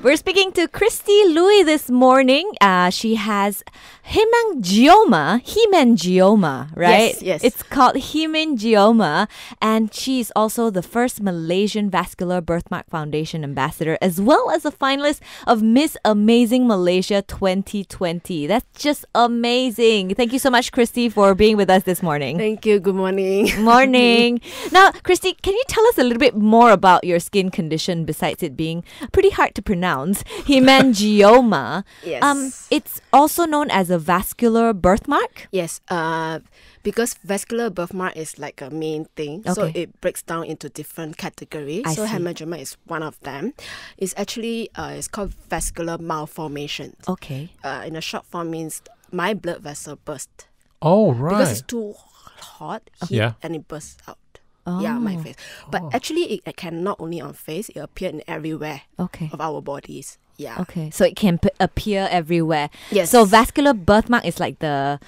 We're speaking to Krystie Looi this morning. She has hemangioma, right? Yes, yes. It's called hemangioma, and she's also the first Malaysian Vascular Birthmark Foundation ambassador, as well as a finalist of Miss Amazing Malaysia 2020. That's just amazing. Thank you so much, Krystie, for being with us this morning. Thank you. Good morning. Morning. Now, Krystie, can you tell us a little bit more about your skin condition besides it being pretty hard to pronounce? Hemangioma. Yes. It's also known as a vascular birthmark. Yes. Because vascular birthmark is like a main thing, so Okay. it breaks down into different categories. I So see. hemangioma is one of them. It's actually it's called vascular malformation. Okay. In a short form means my blood vessel burst Oh, because it's right. too hot, heat, Yeah. and it bursts out. Yeah, my face. But actually, it can not only on face, it appear in everywhere Okay. of our bodies. Yeah. Okay. So it can appear everywhere. Yes. So vascular birthmark is like the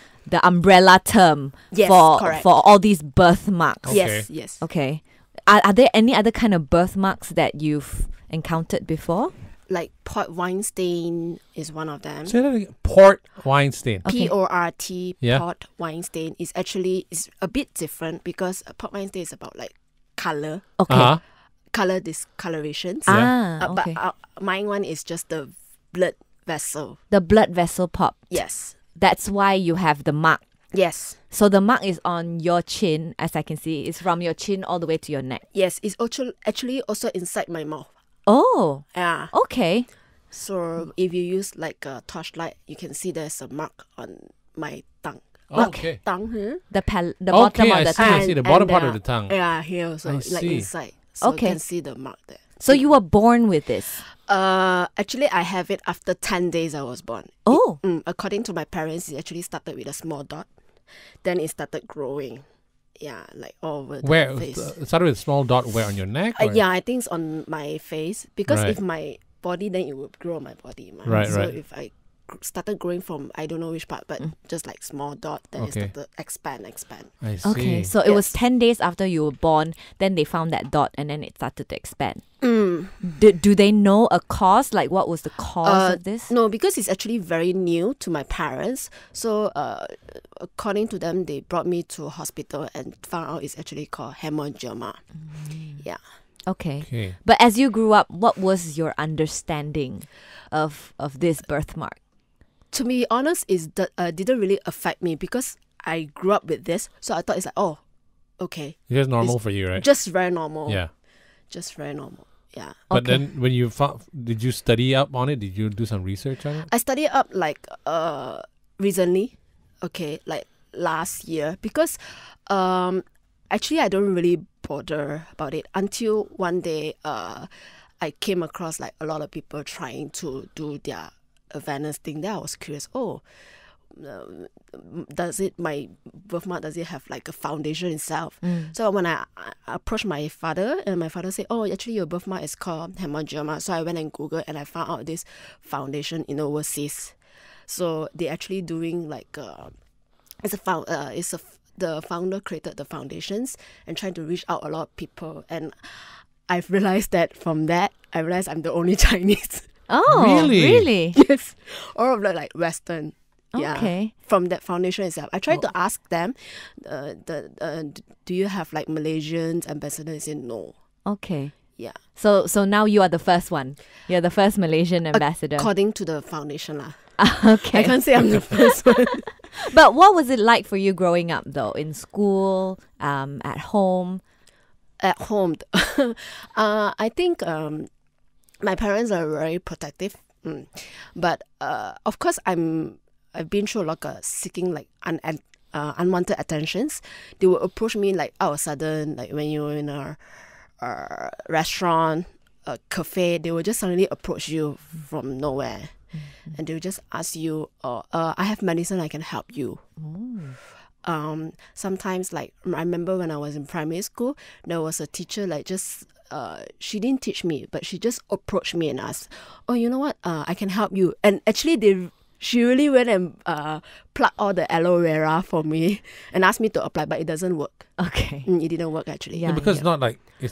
umbrella term Yes, for correct. all these birthmarks. Okay. Yes. Yes. Okay. Are there any other kind of birthmarks that you've encountered before? Like port wine stain is one of them. Say that again. Port wine stain. Okay. P-O-R-T, Yeah. port wine stain is actually is a bit different because port wine stain is about like color, Okay. Uh-huh. color discolorations. Ah, But okay. mine one is just the blood vessel. The blood vessel pop. Yes. That's why you have the mark. Yes. So the mark is on your chin, as I can see. It's from your chin all the way to your neck. Yes. It's also actually also inside my mouth. Oh, Yeah. okay. So if you use like a torchlight, you can see there's a mark on my tongue. Okay. Tongue here. The bottom Okay, of I the see, tongue. I see. The bottom part of uh, the tongue. Yeah, here also, I like see. inside. So Okay. you can see the mark there. So you were born with this. Actually, I have it after 10 days I was born. Oh. According to my parents, it actually started with a small dot. Then it started growing. Yeah, like all over the Where? face. It started with a small dot where on your neck? or- Yeah, I think it's on my face. Because Right. if my body, then it would grow on my body. Right, so right. if I started growing from, I don't know which part, but just like small dot, then Okay. it started expand. I see. Okay. So it was Yes. 10 days after you were born. Then they found that dot and then it started to expand. Mm. Do they know a cause? Like what was the cause of this? No, because it's actually very new to my parents. So according to them, they brought me to a hospital and found out it's actually called hemangioma. Yeah. Okay. Okay. But as you grew up, what was your understanding of this birthmark? To be honest, didn't really affect me because I grew up with this. So I thought it's like, oh, okay. It's just normal for you, right? Just very normal. Yeah. Just very normal. Yeah. But Okay. then when you found, did you study up on it? Did you do some research on it? I studied up like recently, okay, like last year because actually I don't really bother about it until one day I came across like a lot of people trying to do their awareness thing. Then I was curious. Oh, my birthmark, does it have like a foundation itself? So when I approached my father, and my father said, oh, actually your birthmark is called hemangioma. So I went and Googled and I found out this foundation in overseas. So they're actually doing like the founder created the foundations and trying to reach out a lot of people. And I've realized that from that, I realized I'm the only Chinese. Oh, Really? really? Yes. All of like Western. Yeah. Okay. From that foundation itself. I tried to ask them, do you have like Malaysians ambassadors? They said no. Okay. Yeah. So now you are the first one. You're the first Malaysian ambassador. According to the foundation lah. Okay. I can't say I'm the first one. But what was it like for you growing up though? In school, at home? At home, I think my parents are very protective. But of course, I've been through a lot of seeking like unwanted attentions. They will approach me like out of sudden, like when you're in a restaurant, a cafe, they will just suddenly approach you from nowhere. And they will just ask you, I have medicine, I can help you. Sometimes, like, I remember when I was in primary school, there was a teacher, like, just, she didn't teach me, but she just approached me and asked, oh, you know what, I can help you. And actually, She really went and plucked all the aloe vera for me and asked me to apply, but it doesn't work. Okay. It didn't work actually. Yeah. Because it's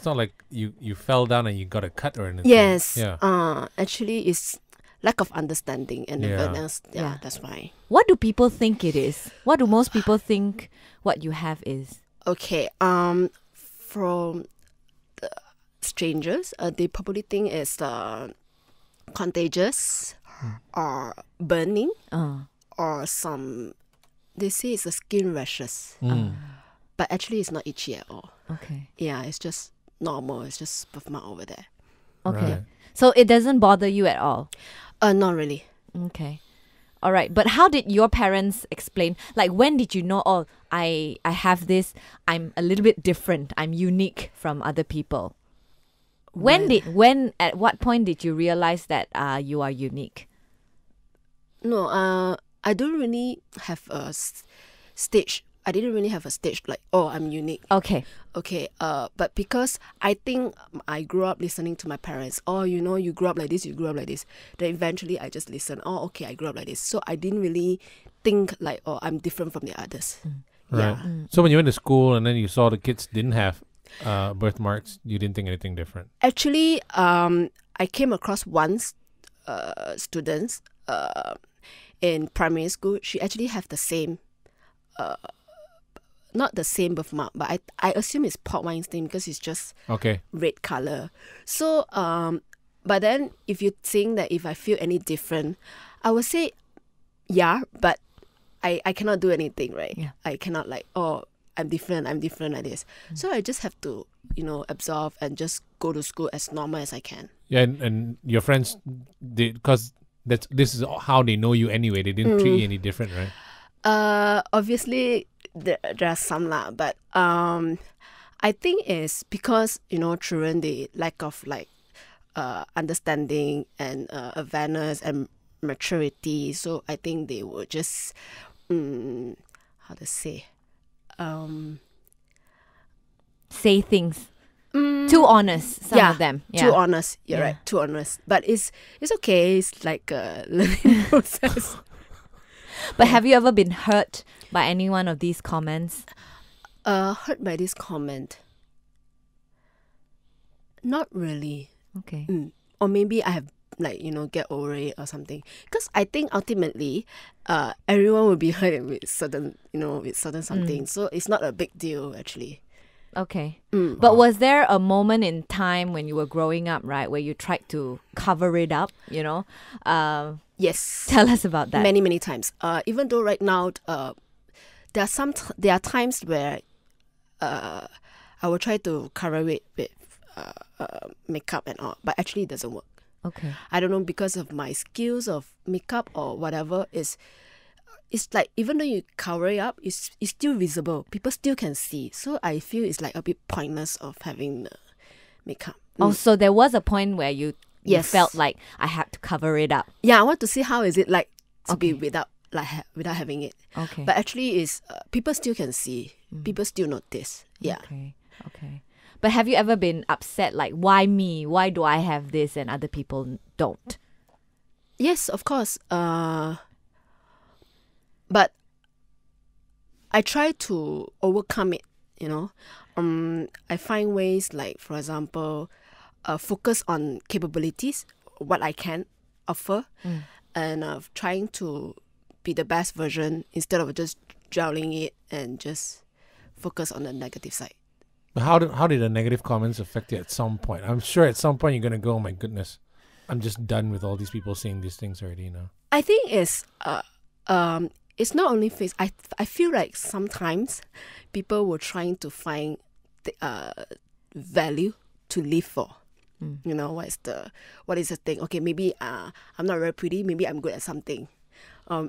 not like you fell down and you got a cut or anything. Yes. Yeah. Actually, it's lack of understanding and awareness. Yeah, that's why. What do people think it is? What do most people think what you have is? Okay. From the strangers, they probably think it's contagious or burning or some. They say it's a skin rashes, but actually it's not itchy at all. Okay. Yeah, it's just normal. It's just birthmark over there. Okay. Right. So it doesn't bother you at all? Not really. Okay. All right. But how did your parents explain? Like, when did you know, oh, I have this, I'm a little bit different, I'm unique from other people? At what point did you realize that you are unique? No, I don't really have a stage. I didn't really have a stage like, oh, I'm unique. Okay. Okay, but because I think I grew up listening to my parents. Oh, you grew up like this, you grew up like this. Then eventually I just listened. Oh, okay, I grew up like this. So I didn't really think like, oh, I'm different from the others. Right. Yeah. So when you went to school and then you saw the kids didn't have birthmarks, you didn't think anything different? Actually, I came across one student in primary school. She actually have the same, not the same birthmark, but I assume it's pork wine stain because it's just Okay. red color. So, but then if you think that if I feel any different, I would say, yeah, but I cannot do anything, right? Yeah. I cannot like, oh, I'm different like this. So I just have to, absorb and just go to school as normal as I can. Yeah, and your friends, because this is how they know you anyway. They didn't treat you any different, right? Obviously there are some lah, but I think it's because children, they lack of like understanding and awareness and maturity. So I think they will just how to say Say things. Too honest, some of them. Yeah. Too honest. You're Yeah. right, too honest. But it's okay. It's like a learning process. But have you ever been hurt by any one of these comments? Hurt by this comment? Not really. Okay. Or maybe I have like get over it or something. Because I think ultimately, everyone will be hurt with certain something. So it's not a big deal actually. Okay. But was there a moment in time when you were growing up, right, where you tried to cover it up, Yes. Tell us about that. Many times. Even though right now, there are times where I will try to cover it with makeup and all, but actually it doesn't work. Okay. I don't know, because of my skills of makeup or whatever. It's like even though you cover it up, it's still visible. People still can see. So I feel it's like a bit pointless of having the makeup. Oh, so there was a point where you Yes. felt like I had to cover it up. Yeah, I want to see how is it like to Okay. be without having it. Okay. But actually, is people still can see. People still notice. Yeah. Okay. But have you ever been upset, like, why me? Why do I have this and other people don't? Yes, of course. But I try to overcome it. I find ways like, for example, focus on capabilities, what I can offer, and trying to be the best version instead of just dwelling it and just focus on the negative side. But how did the negative comments affect you at some point? I'm sure at some point you're gonna go, oh my goodness, I'm just done with all these people saying these things already. I think it's not only face. I feel like sometimes people were trying to find the value to live for. What is the thing? Okay, maybe I'm not very pretty. Maybe I'm good at something.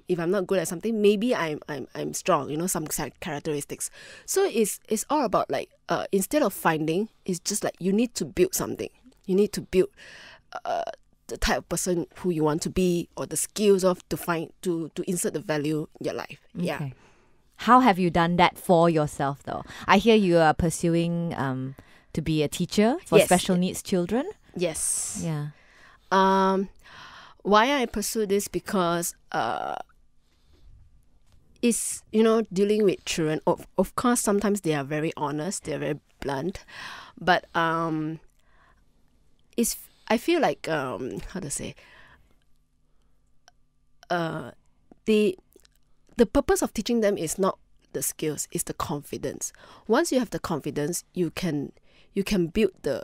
If I'm not good at something, maybe I'm strong. Some characteristics. So it's all about like instead of finding, it's just like you need to build something. You need to build the type of person who you want to be, or the skills to insert the value in your life. Yeah. Okay. How have you done that for yourself, though? I hear you are pursuing to be a teacher for Yes. special needs children. Yes. Yeah. why I pursue this, because it's, dealing with children. Of course, sometimes they are very honest, they're very blunt, but it's, I feel like, how to say, the purpose of teaching them is not the skills, it's the confidence. Once you have the confidence, you can build the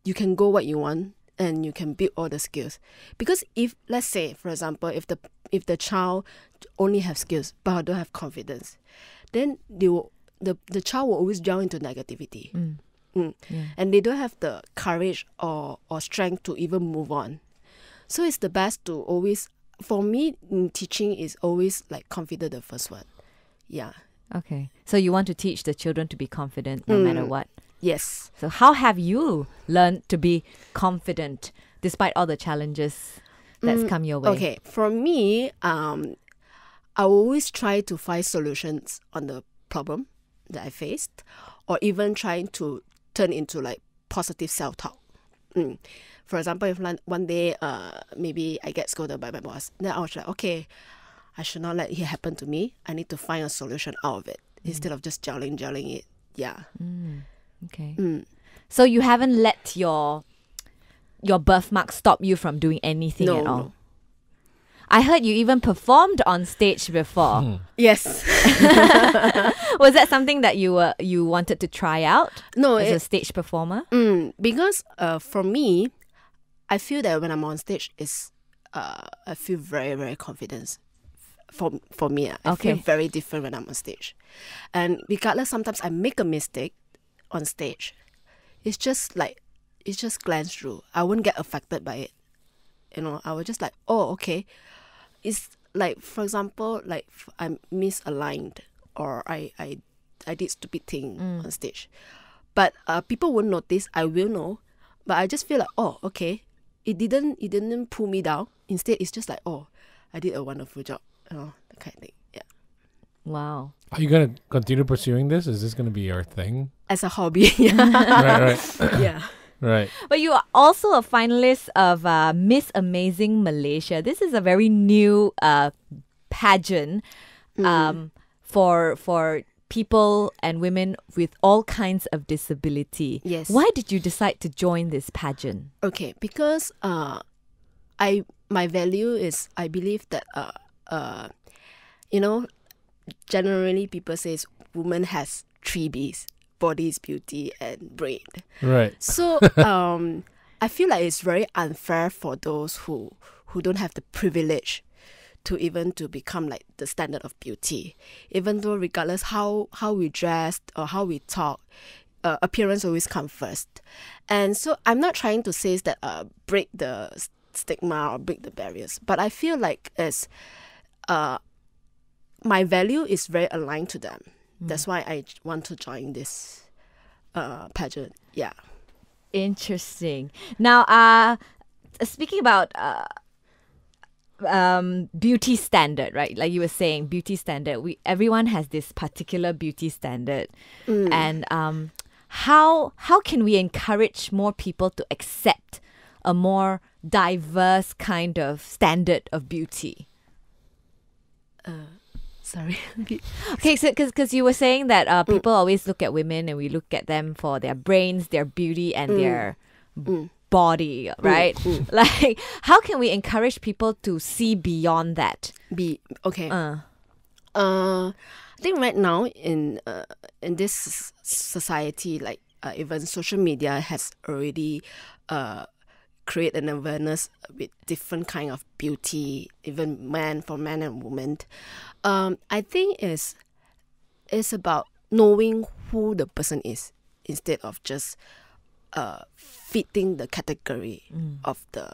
you can go what you want, and you can build all the skills. Because if, let's say, for example, if the child only have skills but don't have confidence, then the child will always drown into negativity. Yeah. And they don't have the courage or strength to even move on. So it's the best to always, for me, in teaching is always like confident, the first one. Yeah. Okay. So you want to teach the children to be confident no matter what. Yes. So how have you learned to be confident despite all the challenges that's come your way? Okay. For me, I always try to find solutions on the problem that I faced, or even trying to turn into like positive self-talk. For example, if one day maybe I get scolded by my boss, then I was like, okay, I should not let it happen to me. I need to find a solution out of it instead of just gelling it. Yeah. Okay. So you haven't let your birthmark stop you from doing anything at all? No. I heard you even performed on stage before. Yes. Was that something that you wanted to try out No, as a stage performer? because for me, I feel that when I'm on stage, I feel very, very confident. For me, I feel very different when I'm on stage. And regardless, sometimes I make a mistake on stage. It's just glance through. I won't get affected by it. I was just like, oh, okay. It's like, for example, like I'm misaligned, or I did stupid thing on stage. But people won't notice. I will know. But I just feel like, oh, okay. It didn't pull me down. Instead, it's just like, oh, I did a wonderful job. That kind of thing. Yeah. Wow. Are you going to continue pursuing this? Is this going to be your thing? As a hobby. Yeah. Right. Yeah. Right. But you are also a finalist of Miss Amazing Malaysia. This is a very new pageant for people and women with all kinds of disability. Yes. Why did you decide to join this pageant? Okay, because my value is, I believe that generally people say woman has 3 B's: bodies, beauty, and brain. Right. So I feel like it's very unfair for those who don't have the privilege to become like the standard of beauty. Even though regardless how we dress or how we talk, appearance always comes first. And so I'm not trying to say that break the stigma or break the barriers, but I feel like as my value is very aligned to them. That's why I want to join this pageant. Yeah. Interesting. Now, speaking about beauty standard, right? Like you were saying, beauty standard. Everyone has this particular beauty standard, and how can we encourage more people to accept a more diverse kind of standard of beauty? Sorry. Okay, so because you were saying that people always look at women and we look at them for their brains, their beauty, and their body, right? Like, how can we encourage people to see beyond that? Okay. I think right now in this society, like even social media has already create an awareness with different kind of beauty, even for men and women. I think it's about knowing who the person is instead of just fitting the category of the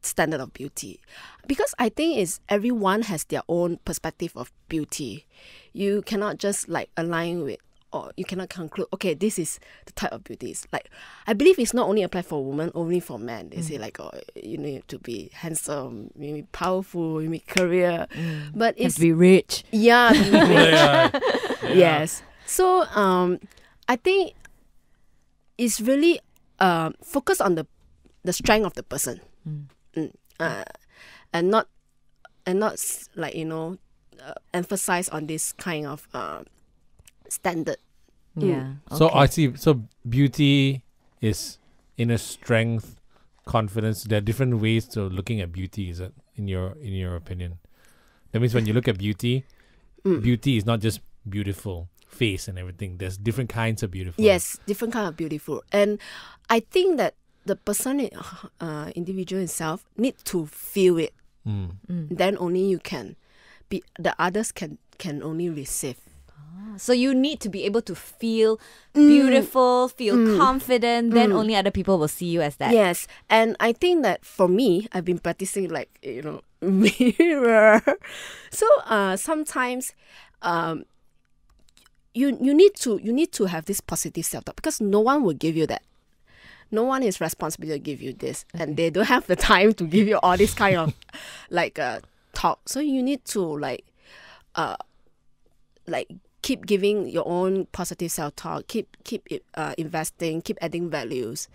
standard of beauty. Because I think everyone has their own perspective of beauty. You cannot just like align with, or you cannot conclude, okay, this is the type of beauty. It's like, I believe it's not only apply for women, only for men. They say like, oh, you need to be handsome, maybe powerful, maybe career, but it's to be rich. Yeah, be rich. Yeah. Yes. So I think it's really focus on the strength of the person. And not like emphasize on this kind of standard. Yeah. So okay. I see. So beauty is inner strength, confidence. There are different ways to looking at beauty. Is that in your opinion? That means when you look at beauty, beauty is not just beautiful face and everything. There's different kinds of beautiful. Yes, different kind of beautiful. And I think that the person, individual itself, need to feel it. Then only you can be. The others can only receive. So you need to be able to feel beautiful, feel confident, then only other people will see you as that. Yes, and I think that for me, I've been practicing mirror. So sometimes you need to have this positive self-talk, because no one will give you that. No one is responsible to give you this, and they don't have the time to give you all this kind of talk. So you need to keep giving your own positive self-talk, keep investing, keep adding values.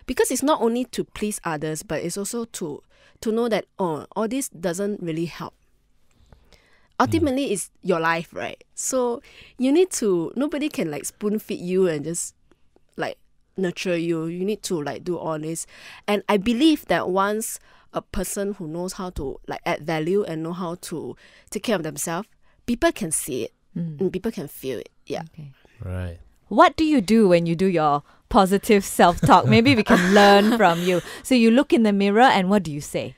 Because it's not only to please others, but it's also to know that, all this doesn't really help. Ultimately, it's your life, right? So you need to, nobody can spoon feed you and just nurture you. You need to do all this. And I believe that once a person who knows how to add value and know how to take care of themselves, people can see it. And people can feel it. Yeah. Okay. Right. What do you do when you do your positive self-talk? Maybe we can learn from you. So you look in the mirror and what do you say?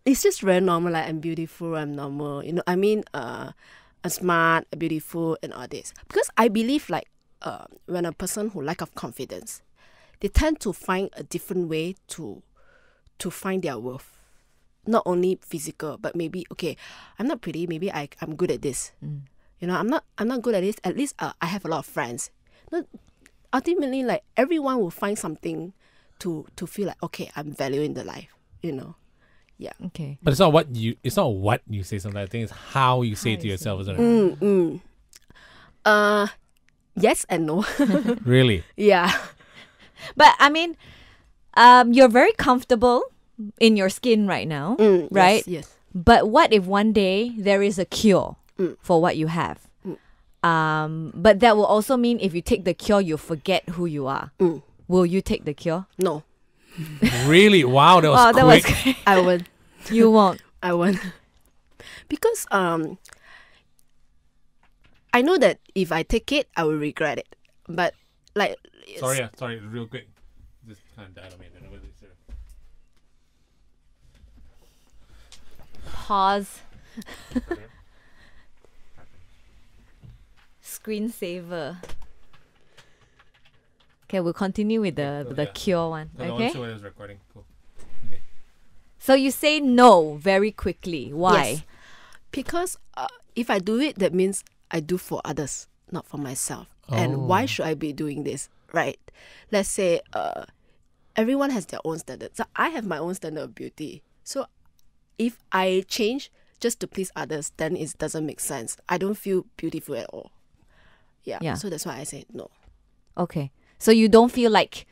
It's just very normal. I'm beautiful. I'm normal. I'm smart, beautiful, and all this. Because I believe when a person who lack of confidence, they tend to find a different way to find their worth. Not only physical, but maybe, okay, I'm not pretty. Maybe I'm good at this. I'm not good at this. At least I have a lot of friends. Ultimately, everyone will find something to feel okay, I'm valuing the life. Yeah. Okay. But it's not what you say sometimes. I think it's how you say it to yourself, isn't it? Yes and no. Really? Yeah. But I mean, you're very comfortable in your skin right now, right? Yes. But what if one day there is a cure for what you have? But that will also mean if you take the cure, you'll forget who you are. Will you take the cure? No. Really? Wow, that was That quick. was quick. I won't. You won't. I won't. Because I know that if I take it, I will regret it. But Sorry, real quick. This kind of died on me. I don't know whether it's Pause. Screensaver. Okay, we'll continue with the cure one. I wasn't Okay. sure whether it was recording. Cool. So you say no very quickly. Why? Yes. Because if I do it, that means I do for others, not for myself. And why should I be doing this, right? Let's say everyone has their own standards. So I have my own standard of beauty. So if I change just to please others, then it doesn't make sense. I don't feel beautiful at all. Yeah. So that's why I say no. Okay. So you don't feel like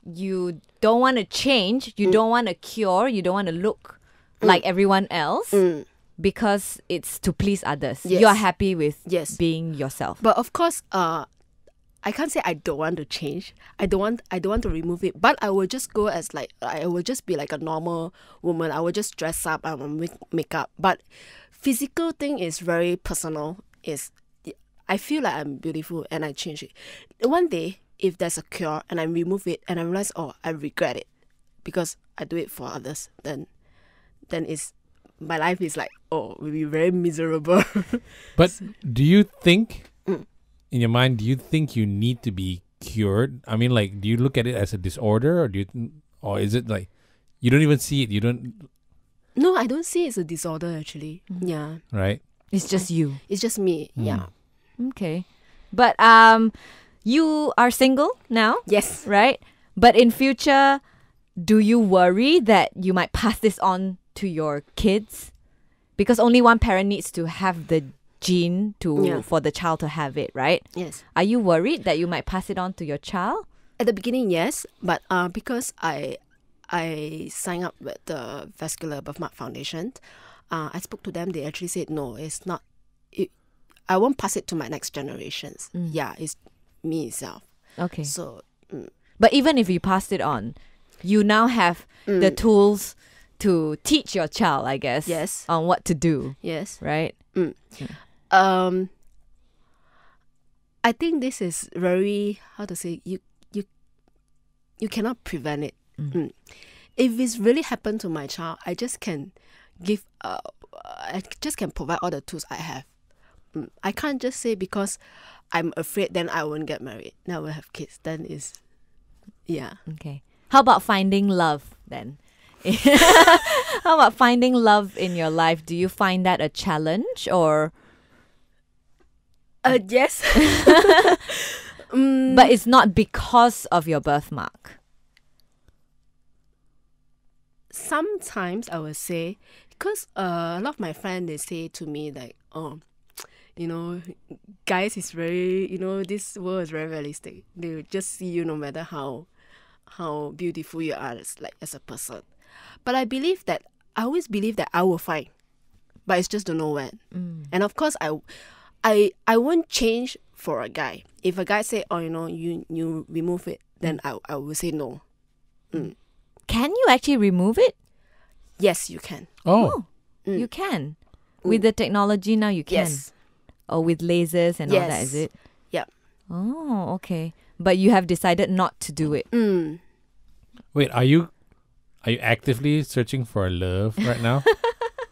you don't want to change, you don't want to cure, you don't want to look like everyone else because it's to please others. Yes. You are happy with Yes. being yourself. But of course, I can't say I don't want to change. I don't want to remove it. But I will just go as I will just be like a normal woman. I will just dress up and make makeup. But physical thing is very personal. I feel like I'm beautiful and I change it. One day, if there's a cure and I remove it and I realize, I regret it because I do it for others, then my life is will be very miserable. But do you think, in your mind, do you think you need to be cured? I mean, do you look at it as a disorder, or is it you don't even see it? You don't. No, I don't see it as a disorder actually. Yeah, Right. It's just you. it's just me. Yeah. Okay. But you are single now, Yes. right? But in future, do you worry that you might pass this on to your kids? Because only one parent needs to have the gene for the child to have it, right? Yes. Are you worried that you might pass it on to your child? At the beginning, yes, but because I I signed up with the Vascular Birthmark Foundation, I spoke to them. They actually said, no, it's not. I won't pass it to my next generations. Yeah, it's me itself. Okay. So, But even if you passed it on, you now have the tools to teach your child, I guess, Yes. on what to do, yes. right? I think this is very, how to say, you cannot prevent it. If it's really happened to my child, I just can I just can provide all the tools I have. I can't just say because I'm afraid then I won't get married, then I will have kids. Then is, yeah. Okay. How about finding love then? How about finding love in your life? Do you find that a challenge or? Yes. But it's not because of your birthmark. Sometimes I would say, because a lot of my friends, they say to me like, oh, guys is very, this world is very realistic. They will just see you no matter how beautiful you are as a person. But I always believe that I will find, but it's just don't know when. And of course, I won't change for a guy. If a guy say, oh, you remove it, then I will say no. Can you actually remove it? Yes, you can. Oh. You can. With the technology now, you can. Yes. Or with lasers and all that, is it? Yep. Oh, okay. But you have decided not to do it. Wait, are you actively searching for love right now?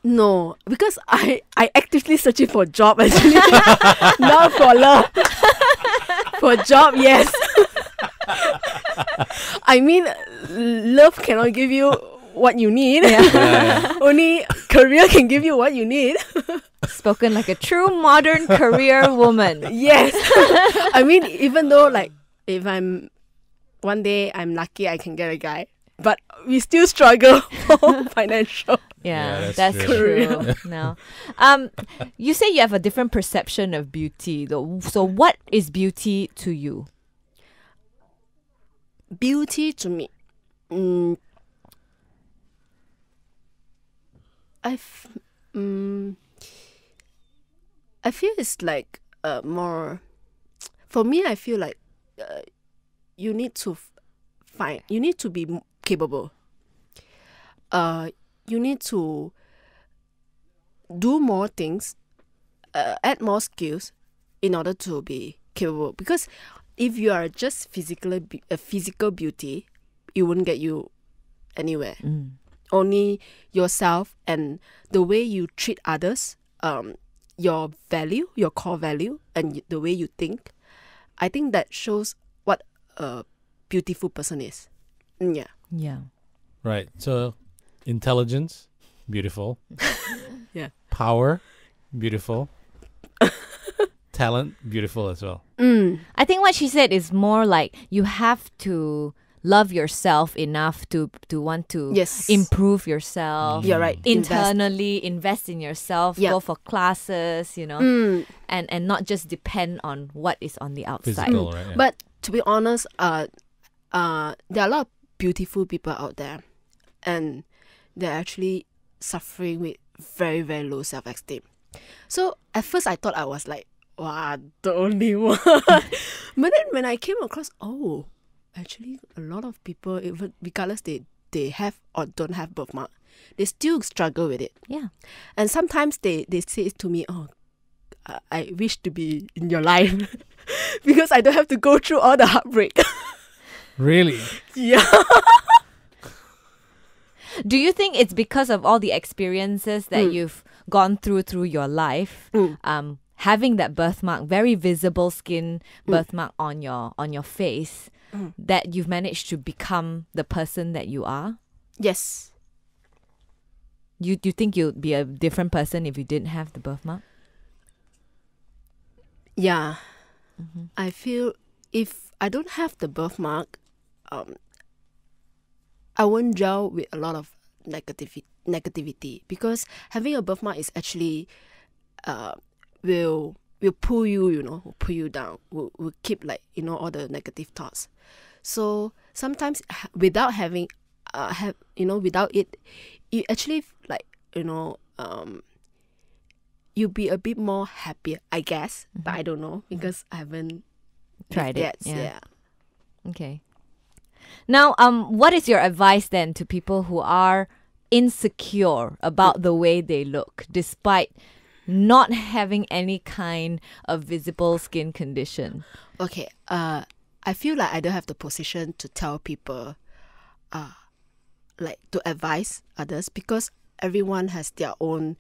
No, because I actively searching for job actually. Not for love. For job, yes. I mean, love cannot give you what you need. Only career can give you what you need. Spoken like a true modern career woman. Yes. I mean, even though if one day I'm lucky I can get a guy, but we still struggle for financial. Yeah, that's that's true. true. No. You say you have a different perception of beauty though. So what is beauty to you? Beauty to me, I feel it's like more. For me, I feel like you need to you need to be capable. You need to do more things, add more skills in order to be capable. Because if you are just a physical beauty, it wouldn't get you anywhere. Only yourself and the way you treat others, your value, your core value, and the way you think, I think that shows what a beautiful person is. Yeah. Yeah. Right. So, intelligence, beautiful. Yeah. Power, beautiful. Talent, beautiful as well. I think what she said is more like you have to love yourself enough to want to improve yourself. You're right. Internally invest in yourself, Yeah. go for classes, and not just depend on what is on the outside. Physical, right? Yeah. But to be honest, there are a lot of beautiful people out there, and they're actually suffering with very, very low self-esteem. So at first I thought I was like, wow, the only one. But then when I came across, actually a lot of people, even regardless they have or don't have birthmark, they still struggle with it. Yeah. And sometimes they say to me, I wish to be in your life because I don't have to go through all the heartbreak. Really? Yeah. Do you think it's because of all the experiences that you've gone through your life, having that birthmark, very visible skin birthmark on your face, that you've managed to become the person that you are? Yes. You think you'd be a different person if you didn't have the birthmark? Yeah. I feel if I don't have the birthmark, I won't gel with a lot of negativity because having a birthmark is actually will pull you, will pull you down, will keep all the negative thoughts. So sometimes without having have, without it, you actually you'll be a bit more happier, I guess. But I don't know because I haven't Tried lived it. yet. Yeah. Okay. Now, what is your advice then to people who are insecure about the way they look, despite not having any kind of visible skin condition? Okay. I feel like I don't have the position to tell people, to advise others, because everyone has their own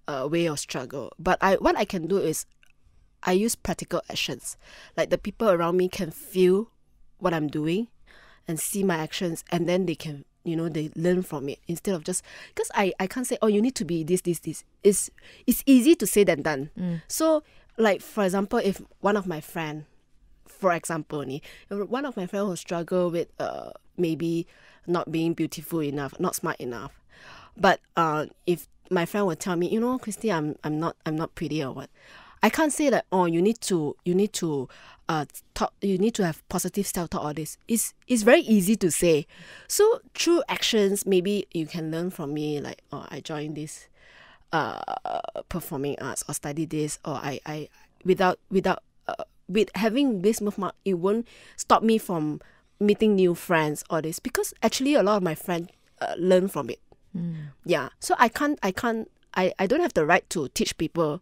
way of struggle. But what I can do is I use practical actions. Like the people around me can feel what I'm doing and see my actions, and then they can, they learn from it, instead of just, because I can't say, oh, you need to be this. It's easy to say than done. So, like, for example, if one of my friend, who struggle with maybe not being beautiful enough, not smart enough, but if my friend would tell me, Krystie, I'm not pretty or what, I can't say that, oh, you need to talk, you need to have positive self-talk, all this. It's very easy to say. So through actions, maybe you can learn from me, like, oh, I joined this performing arts, or study this, or I with having this movement, it won't stop me from meeting new friends, all this, because actually a lot of my friends learn from it. Yeah. So I don't have the right to teach people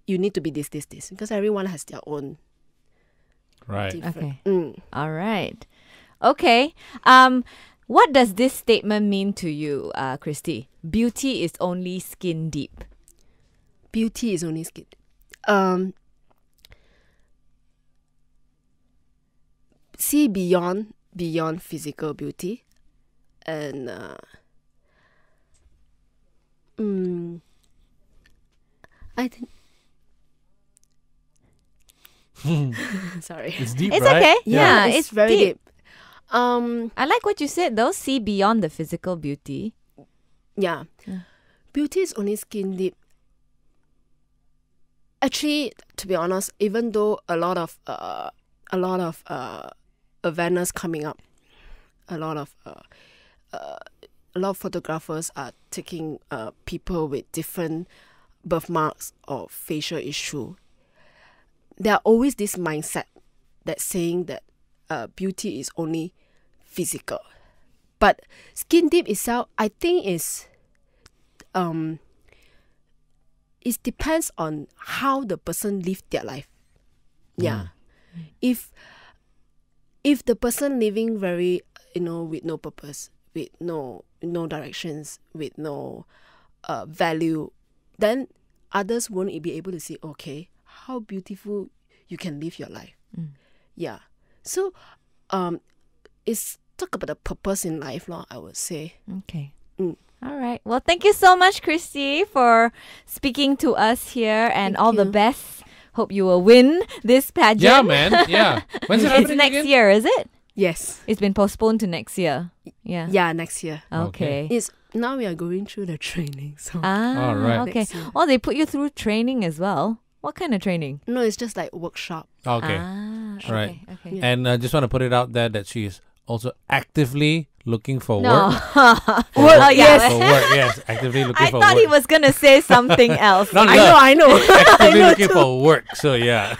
you need to be this, because everyone has their own. Right. Different. Okay. All right. Okay. What does this statement mean to you, Krystie? Beauty is only skin deep. Beauty is only skin. See beyond physical beauty, and I think. Sorry. It's deep, It's right? okay. Yeah, it's very deep. I like what you said, though. See beyond the physical beauty. Yeah. Beauty is only skin deep. Actually, to be honest, even though a lot of awareness coming up, a lot of photographers are taking people with different birthmarks or facial issue. There are always this mindset that's saying that beauty is only physical. But skin deep itself, I think, it depends on how the person lived their life. Yeah. If the person living very, with no purpose, with no directions, with no value, then others won't be able to see, okay, how beautiful you can live your life. Yeah. So it's talk about the purpose in life, I would say. Okay. All right. Well, thank you so much, Krystie, for speaking to us here, and all the best. Hope you will win this pageant. Yeah, man. Yeah. When's it happening It's next again? year, is it? Yes. It's been postponed to next year. Yeah. Yeah, next year. Okay. Now we are going through the training. So All right. Okay. Next year. Oh, they put you through training as well. What kind of training? No, it's just like workshop. Okay. Okay. Right. Okay. Yeah. And I just want to put it out there that she is also actively looking for No. work. Oh, yeah. For work, yes. Actively looking I for thought work. he was gonna say something else. No, I know. actively I know looking for work. So yeah.